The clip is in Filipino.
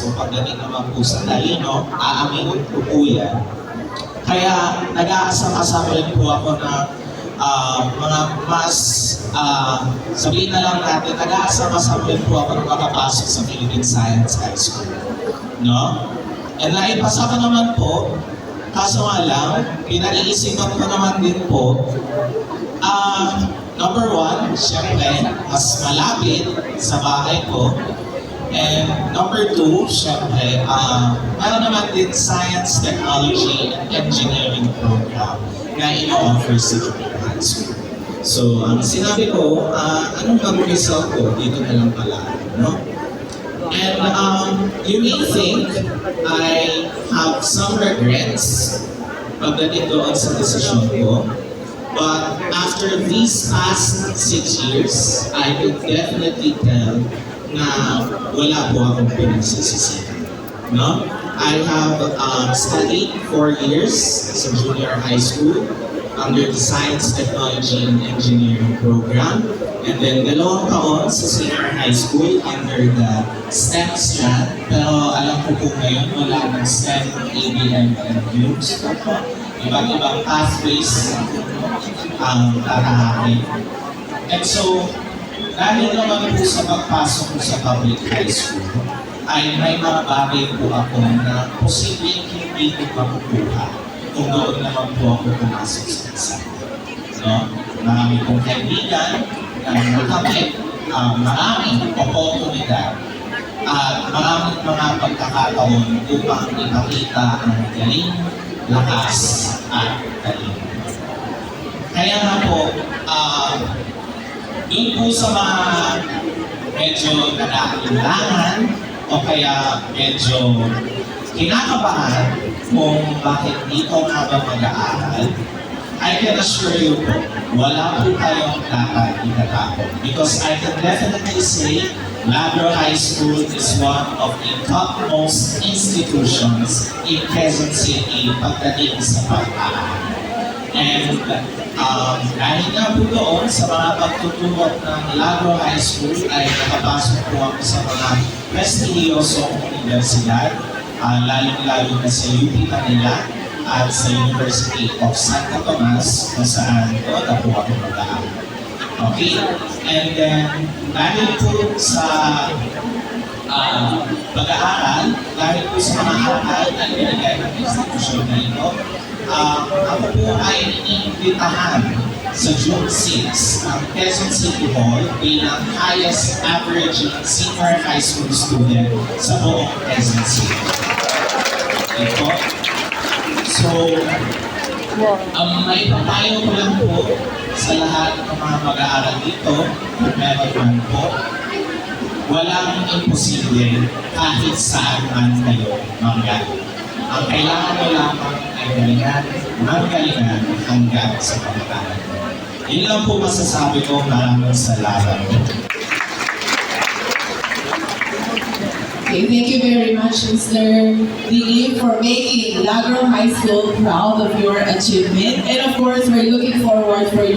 So pagdating naman po sa talino, aaminin ko po yan. Kaya nag-aasang-asang rin po ako na mga mas, sabihin na lang natin, nag-aasang-asang rin po ako na makapasok sa Philippine Science High School. No? And naipasa ko naman po, kaso nga lang, pinag-iisipan ko naman din po, number one, syempre, mas malapit sa bahay ko. And number two, syempre, meron naman din Science, Technology, and Engineering program na ino-offer sa Junior High School. So, ang sinabi ko, anong mag-result ko? Dito na lang pala, no? And you may think I have some regrets pagdating doon sa desisyon ko. But after these past 6 years, I could definitely tell na wala po akong pinagsisisihan. No? I have studied 4 years sa junior high school under the Science, Technology, and Engineering program. And then 2 taon sa senior high school under the STEM strand. Pero alam ko po ngayon, wala ng STEM, ABM, and UMS. Iba't-ibang pathways ang tatahakin. And so, dahil naman po sa pagpasok ko sa public high school, ay may mga bagay po ako na posibleng hindi ko makukuha kung doon naman po ako pumasok sa exam. No? Marami pong kaibigan na nakamit, maraming oportunidad at maraming mga pagkakataon upang ipakita ang galing, lakas at talino. Kaya nga po, doon po sa mga medyo nag-aalinlangan o kaya medyo kinakabahan kung bakit dito nga ba mag-aaral, I can assure you po, wala po tayong dapat itatakot. Because I can definitely say, Labrador High School is one of the topmost institutions in Quezon City pagdating sa pag-aaral. And dahil nga po doon sa mga pagtutuwag ng Labrador High School ay nakapasok po ako sa mga prestihiyosong universidad, lalong-lalo na sa UP Manila at sa University of Santa Tomas kung saan doon na po ako mag-aaral. Okay? And then, dahil po sa pag-aaral, dahil po sa mga aral na binigay ng institusyon na ito, ako po ay iniimbitahan sa June 6 ng Quezon City Hall bilang highest averaging senior high school student sa buong Quezon City. Ito. So, may papayo ko lang po sa lahat ng mga mag-aaral dito, meron man po, walang imposible kahit saan man kayo manggaling. Ang kailangan mo lamang ay galingan hanggang sa pagkakaroon. Yun lang po masasabi ko, maraming salamat. Okay, thank you very much, Mr. Lee, for making Labrador High School proud of your achievement. And of course, we're looking forward for your